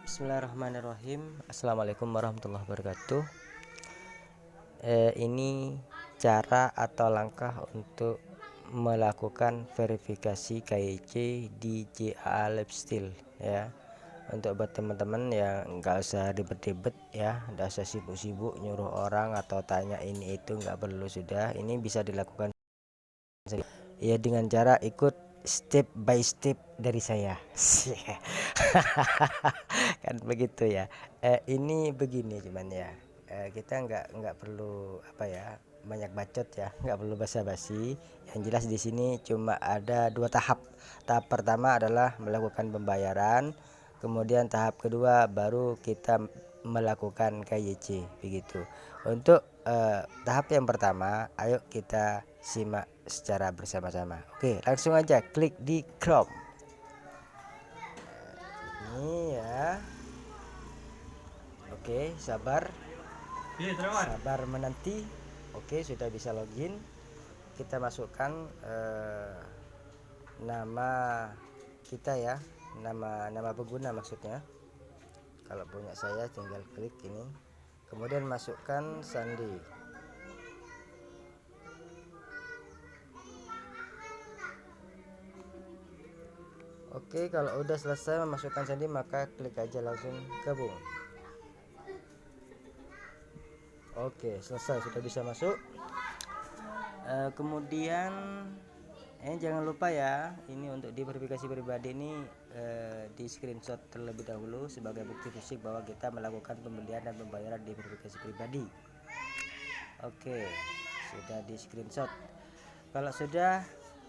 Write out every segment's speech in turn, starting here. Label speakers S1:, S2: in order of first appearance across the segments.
S1: Bismillahirrahmanirrahim. Assalamualaikum warahmatullahi wabarakatuh. Ini cara atau langkah untuk melakukan verifikasi KYC di JAA Lifestyle ya. Untuk buat teman-teman yang nggak usah ribet-ribet ya, nggak usah sibuk-sibuk nyuruh orang atau tanya ini itu, nggak perlu. Sudah, ini bisa dilakukan ya dengan cara ikut step by step dari saya. Kan begitu ya. Ini begini cuman ya, kita nggak perlu apa ya, banyak bacot ya, nggak perlu basa-basi. Yang jelas di sini cuma ada dua tahap. Tahap pertama adalah melakukan pembayaran, kemudian tahap kedua baru kita melakukan KYC begitu. Untuk tahap yang pertama, ayo kita simak secara bersama-sama. Oke, langsung aja klik di Chrome. Ini ya. Oke, sabar menanti. Oke, sudah bisa login. Kita masukkan nama kita ya, nama pengguna maksudnya. Kalau punya saya tinggal klik ini, kemudian masukkan sandi. Oke, kalau udah selesai memasukkan sandi maka klik aja langsung gabung. Oke, selesai, sudah bisa masuk. Kemudian jangan lupa ya, ini untuk di verifikasi pribadi ini di screenshot terlebih dahulu sebagai bukti fisik bahwa kita melakukan pembelian dan pembayaran di verifikasi pribadi. Oke, sudah di screenshot. Kalau sudah,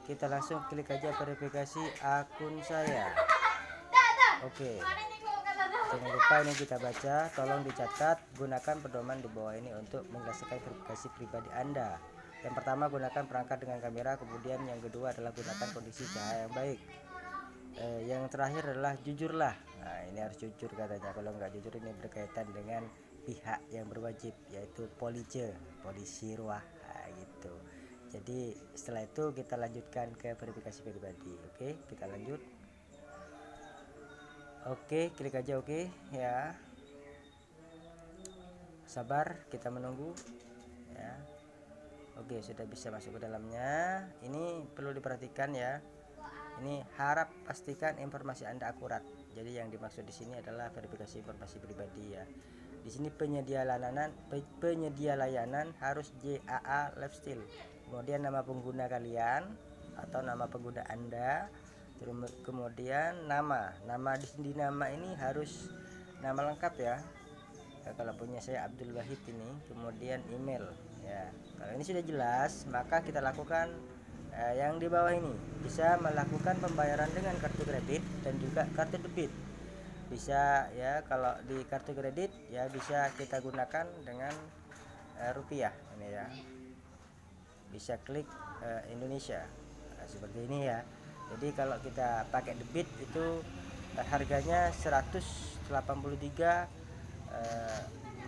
S1: kita langsung klik aja verifikasi akun saya. Oke, jangan lupa ini kita baca, tolong dicatat, gunakan pedoman di bawah ini untuk menghasilkan verifikasi pribadi Anda. Yang pertama, gunakan perangkat dengan kamera, kemudian yang kedua adalah gunakan kondisi cahaya yang baik. Yang terakhir adalah jujurlah. Nah, ini harus jujur katanya, kalau nggak jujur ini berkaitan dengan pihak yang berwajib, yaitu polisi ruah gitu. Jadi setelah itu kita lanjutkan ke verifikasi pribadi. Oke, kita lanjut. Oke, klik aja oke ya. Sabar, kita menunggu ya. Oke, sudah bisa masuk ke dalamnya. Ini perlu diperhatikan ya. Ini harap pastikan informasi Anda akurat. Jadi yang dimaksud di sini adalah verifikasi informasi pribadi ya. Di sini penyedia layanan harus JAA Lifestyle. Kemudian nama pengguna kalian atau nama pengguna Anda. Kemudian nama di nama ini harus nama lengkap ya. Kalau punya saya Abdul Wahid ini, kemudian email ya. Kalau ini sudah jelas, maka kita lakukan yang di bawah ini. Bisa melakukan pembayaran dengan kartu kredit dan juga kartu debit. Bisa ya, kalau di kartu kredit ya bisa kita gunakan dengan rupiah ini ya. Bisa klik Indonesia seperti ini ya. Jadi kalau kita pakai debit itu harganya 183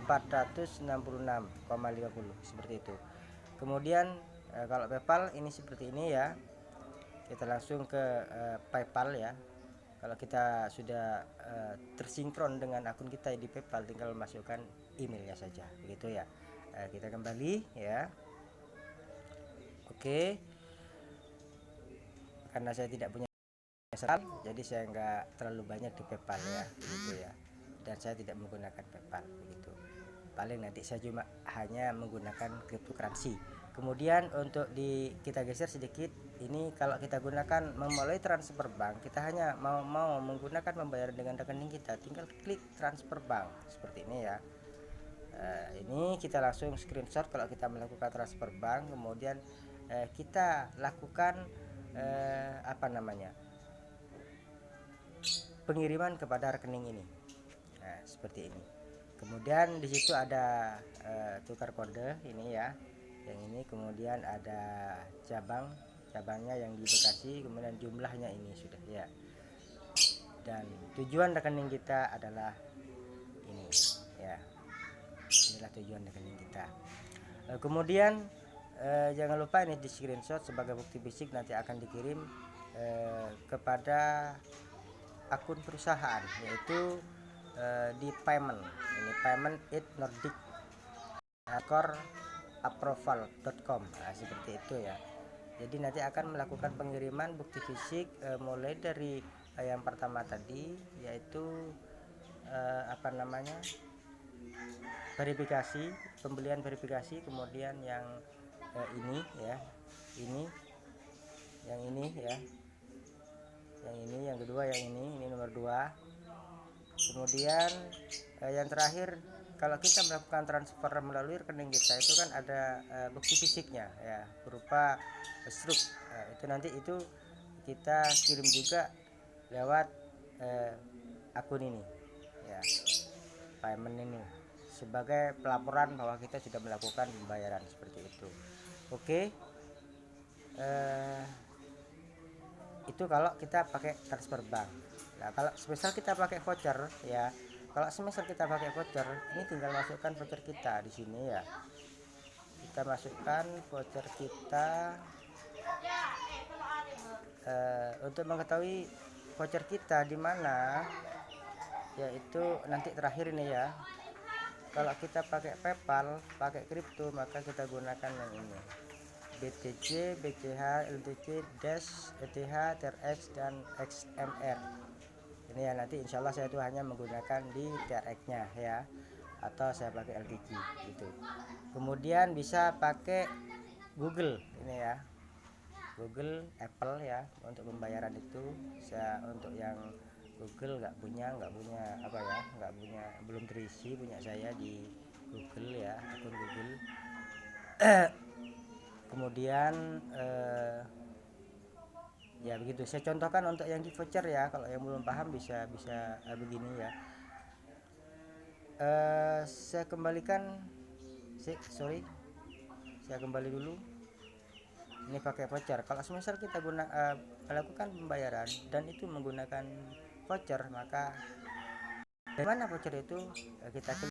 S1: 466,50 seperti itu. Kemudian kalau PayPal ini seperti ini ya. Kita langsung ke PayPal ya. Kalau kita sudah tersinkron dengan akun kita di PayPal, tinggal masukkan emailnya saja begitu ya. Kita kembali ya. Oke, karena saya tidak punya saldo, jadi saya nggak terlalu banyak di PayPal ya gitu ya, dan saya tidak menggunakan PayPal begitu. Paling nanti saya cuma hanya menggunakan cryptocurrency. Kemudian untuk kita geser sedikit, ini kalau kita gunakan melalui transfer bank, kita hanya mau menggunakan pembayaran dengan rekening kita, tinggal klik transfer bank seperti ini ya. Ini kita langsung screenshot kalau kita melakukan transfer bank, kemudian kita lakukan pengiriman kepada rekening ini. Nah, seperti ini. Kemudian di situ ada tukar kode ini ya. Yang ini kemudian ada cabangnya yang di Bekasi, kemudian jumlahnya ini sudah ya. Dan tujuan rekening kita adalah ini ya. Inilah tujuan rekening kita. Kemudian jangan lupa ini di screenshot sebagai bukti fisik, nanti akan dikirim kepada akun perusahaan, yaitu di payment. Ini payment it Nordic core approval.com. Nah, seperti itu ya. Jadi nanti akan melakukan pengiriman bukti fisik mulai dari yang pertama tadi, yaitu verifikasi, pembelian verifikasi, kemudian yang ini ya, ini yang ini ya, yang kedua yang ini nomor 2. Kemudian yang terakhir, kalau kita melakukan transfer melalui rekening kita itu kan ada bukti fisiknya ya, berupa struk. Itu nanti itu kita kirim juga lewat akun ini ya, payment ini, sebagai pelaporan bahwa kita sudah melakukan pembayaran seperti itu. Oke, itu kalau kita pakai transfer bank. Nah, kalau semisal kita pakai voucher ya, ini tinggal masukkan voucher kita di sini ya. Kita masukkan voucher kita. Untuk mengetahui voucher kita di mana, yaitu nanti terakhir ini ya. Kalau kita pakai PayPal, pakai kripto, maka kita gunakan yang ini. BTC, BCH, LTC, Dash, ETH, TRX, dan XMR. Ini ya, nanti insya Allah saya itu hanya menggunakan di TRX nya ya, atau saya pakai LTC gitu. Kemudian bisa pakai Google ini ya, Google, Apple ya, untuk pembayaran itu. Saya untuk yang Google nggak punya belum terisi punya saya di Google ya, akun Google. Kemudian ya begitu, saya contohkan untuk yang di voucher ya. Kalau yang belum paham bisa begini ya. Saya kembalikan, saya kembali dulu. Ini pakai voucher. Kalau semisal kita melakukan pembayaran dan itu menggunakan voucher, maka dari mana voucher itu kita klik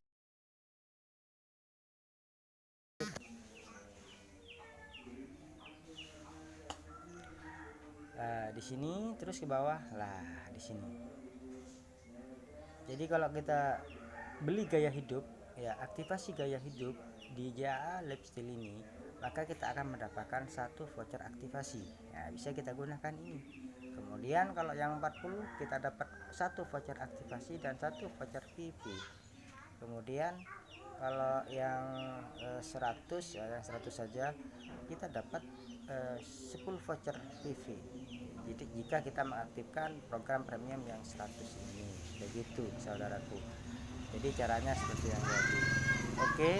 S1: di sini, terus ke bawah lah di sini. Jadi kalau kita beli gaya hidup ya, aktivasi gaya hidup di JAA Lifestyle ini, maka kita akan mendapatkan satu voucher aktivasi. Nah, bisa kita gunakan ini. Kemudian kalau yang 40 kita dapat satu voucher aktivasi dan satu voucher PV. Kemudian kalau yang 100 ya, yang 100 saja kita dapat 10 voucher PV. Jadi jika kita mengaktifkan program premium yang 100 ini, begitu saudaraku. Jadi caranya seperti yang tadi. Oke,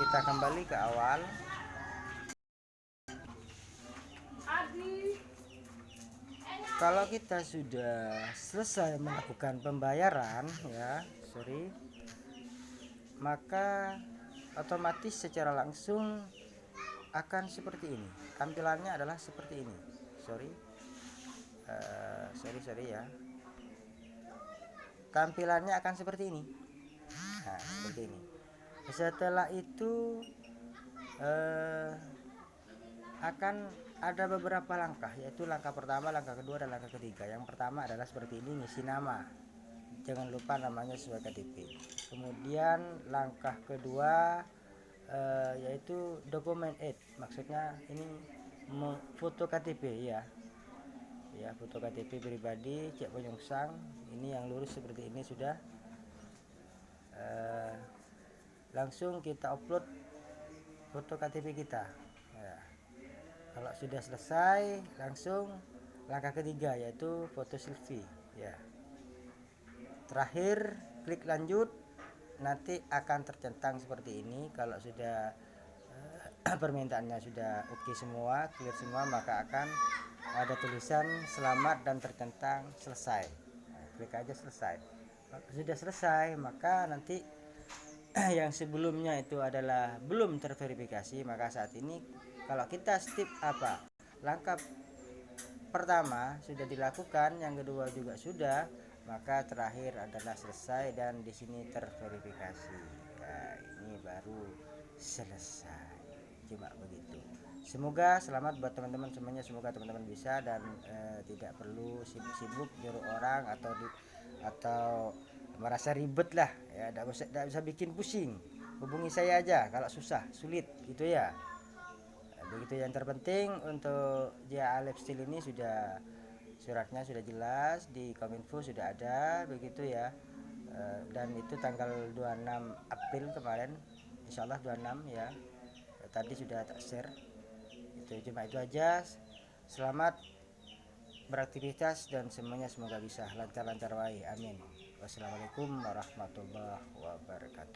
S1: kita kembali ke awal. Kalau kita sudah selesai melakukan pembayaran ya, maka otomatis secara langsung akan seperti ini. Tampilannya adalah seperti ini. Sorry ya. Tampilannya akan seperti ini. Nah, seperti ini. Setelah itu akan ada beberapa langkah, yaitu langkah pertama, langkah kedua, dan langkah ketiga. Yang pertama adalah seperti ini, ngisi nama. Jangan lupa namanya sesuai KTP. Kemudian langkah kedua yaitu dokumen add, maksudnya ini foto KTP ya, foto KTP pribadi, cek penyongsang. Ini yang lurus seperti ini sudah. Langsung kita upload foto KTP kita ya. Kalau sudah selesai, langsung langkah ketiga yaitu foto selfie ya. Terakhir klik lanjut, nanti akan tercentang seperti ini. Kalau sudah permintaannya sudah oke semua, clear semua, maka akan ada tulisan selamat dan tercentang selesai. Nah, klik aja selesai. Kalau sudah selesai, maka nanti yang sebelumnya itu adalah belum terverifikasi, maka saat ini kalau kita skip langkah pertama sudah dilakukan, yang kedua juga sudah, maka terakhir adalah selesai dan di sini terverifikasi. Nah, ini baru selesai. Cuma begitu. Semoga selamat buat teman-teman semuanya. Semoga teman-teman bisa dan tidak perlu sibuk-sibuk nyuruh orang atau merasa ribet lah ya, tidak bisa bikin pusing, hubungi saya aja kalau susah sulit gitu ya. Begitu. Yang terpenting untuk JA Lab Steel ini sudah suratnya sudah jelas di Kominfo sudah ada begitu ya. Dan itu tanggal 26 April kemarin, insya Allah 26 ya. Tadi sudah tak share. Itu cuma itu aja. Selamat beraktivitas dan semuanya semoga bisa lancar-lancar wae. Amin. Wassalamualaikum warahmatullahi wabarakatuh.